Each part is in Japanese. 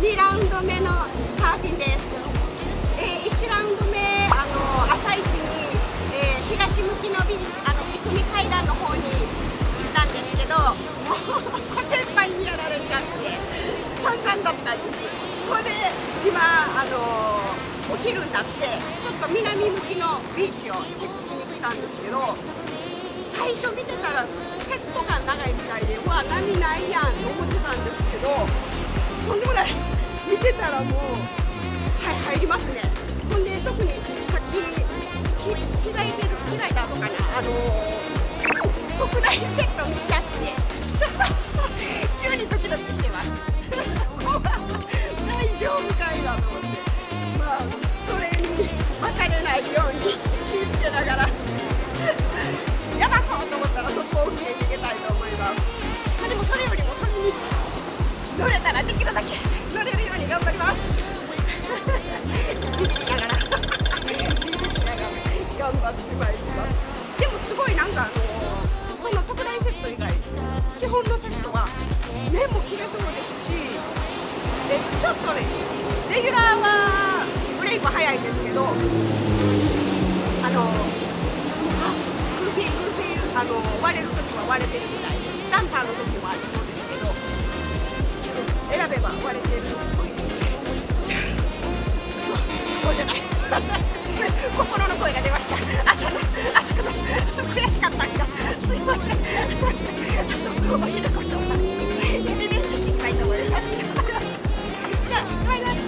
2ラウンド目のサーフィンです。1ラウンド目朝一に、東向きのビーチ生見海岸の方に行ったんですけど、もうコテンパンにやられちゃって散々だったんです。これで今お昼になってちょっと南向きのビーチをチェックしに来たんですけど、最初見てたらセットが長いみたいで、うわ波ないやんと思ってたんですけど、そのぐらい見てたらもう入りますね。ほんで特にさっき着替えた後かな特大セット見ちゃってちょっと急にドキドキしてます大丈夫かいなと思って、それに分かれないように気をつけながらやばそうと思ったらそこを受け入れたいと思います。でもそれよりもそれに乗れたらできるだけ乗れるように頑張りますビビりながら頑張ってまいります。でもすごいなんかその特大セット以外基本のセットは面も切れそうですし、ちょっとねレギュラーはブレイク早いんですけど、グーフィー割れるときは割れてるみたいです。ダンパーのときもありそうですけど、選べば割れてるっぽいですね。そうじゃない心の声が出ました。朝の悔しかったんだ。すいませんお昼こそリベンジしていきたいと思いますじゃあ行ってまいります。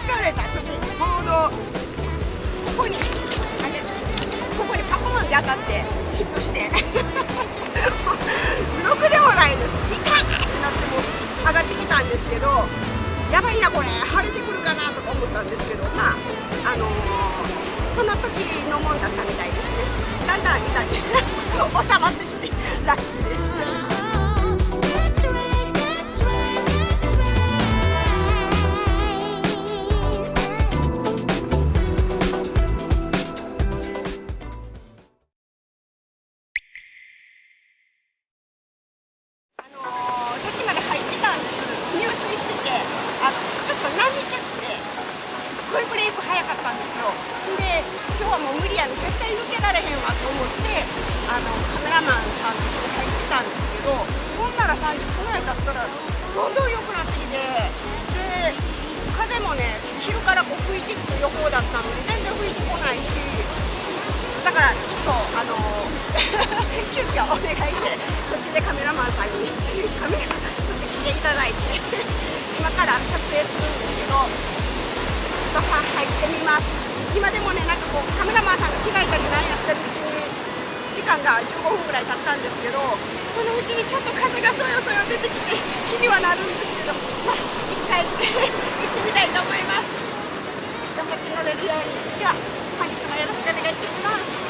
かれた時にボードここにパコーンって当たってヒットしてろくでもないです。痛いってなっても上がってきたんですけど、やばいなこれ腫れてくるかなとか思ったんですけど、まあその時のもんだったみたいですね。だんだん痛み収まってきてラッキーです。さっきまで入ってたんです。入水しててちょっと波チェックですっごいブレイク早かったんですよ。で今日はもう無理やね、絶対抜けられへんわと思ってカメラマンさんと一緒に入ってたんですけど、ほんなら30分ぐらい経ったらどんどん良くなってきて、で風もね昼からこう吹いてくる予報だったので全然吹いてこないし、だからちょっと急遽お願いして途中でカメラマンさんにカメラ撮ってきていただいて今から撮影するんですけど、ちょっと入ってみます。今でもねなんかこうカメラマンさんが着替えたりなんやしてるうちに時間が15分ぐらい経ったんですけど、そのうちにちょっと風がそよそよ出てきて気にはなるんですけど、まあ一回行ってみたいと思います。頑張って乗れるように。では本日もよろしくお願いいたします。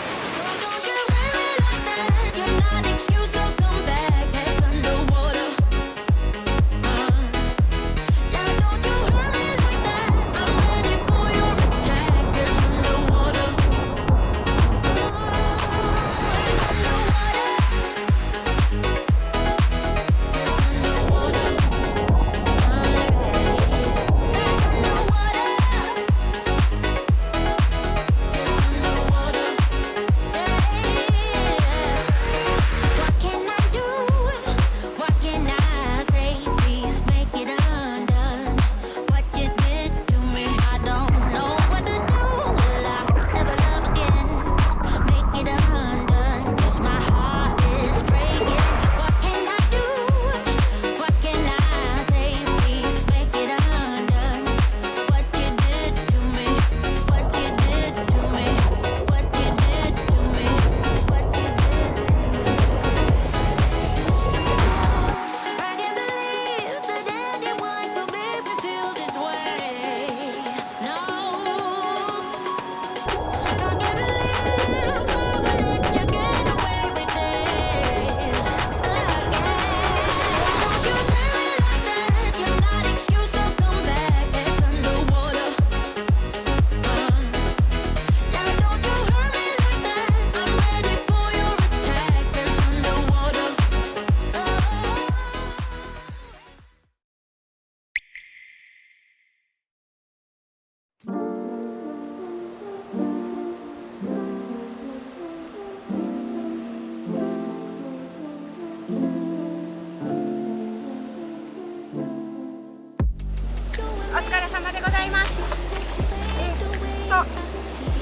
お疲れ様でございます。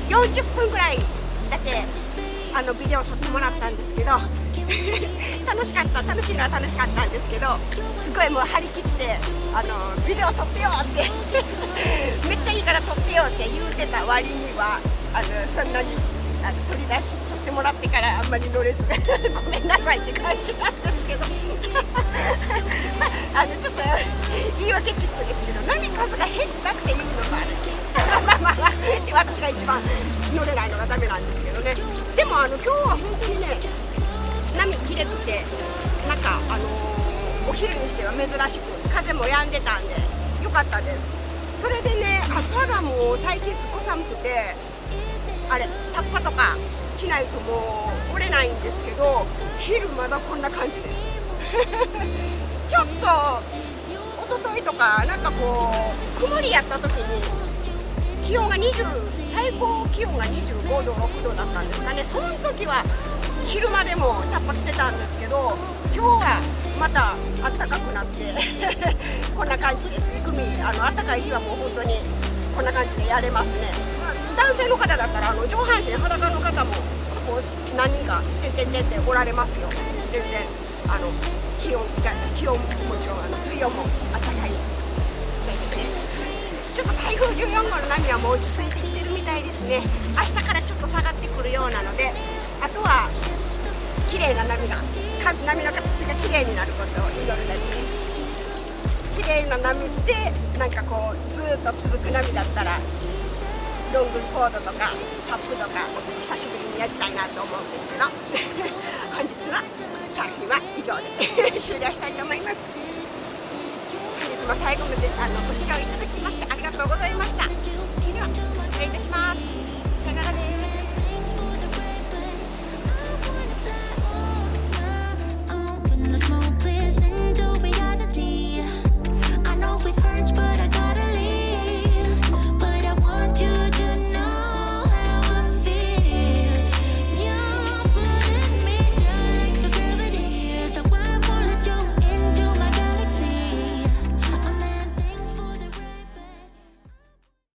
40分ぐらいだけビデオ撮ってもらったんですけど楽しいのは楽しかったんですけど、すごいもう張り切ってビデオ撮ってよってめっちゃいいから撮ってよって言うてた割にはそんなに撮ってもらってからあんまり乗れずごめんなさいって感じなんですけどまあ、ちょっと言い訳チックですけど、波数が減ったっていうのがあるんですまあ私が一番乗れないのがダメなんですけどね。でも今日は本当にね波きれくて、なんかお昼にしては珍しく風も止んでたんでよかったです。それでね朝がもう最近すっごい寒くてタッパとか着ないともう折れないんですけど、昼まだこんな感じですちょっと一昨日とかなんかこう曇りやった時に気温が最高気温が25度6度だったんですかね。その時は昼間でもタッパ着てたんですけど、今日はまた暖かくなってこんな感じです。暖かい日はもう本当にこんな感じでやれますね。男性の方だったら上半身裸の方もこう何人かてっておられますよ。全然気温もちろん水温も暖かいです。ちょっと体台風14号の波はもう落ち着いてきてるみたいですね。明日からちょっと下がってくるようなので、あとは綺麗な波の形が綺麗になることを祈るだけです。綺麗な波でなんかこうずっと続く波だったらロングボードとかサップとか久しぶりにやりたいなと思うんですけど本日はサーフィンは以上で終了したいと思います。本日も最後までご視聴いただきまして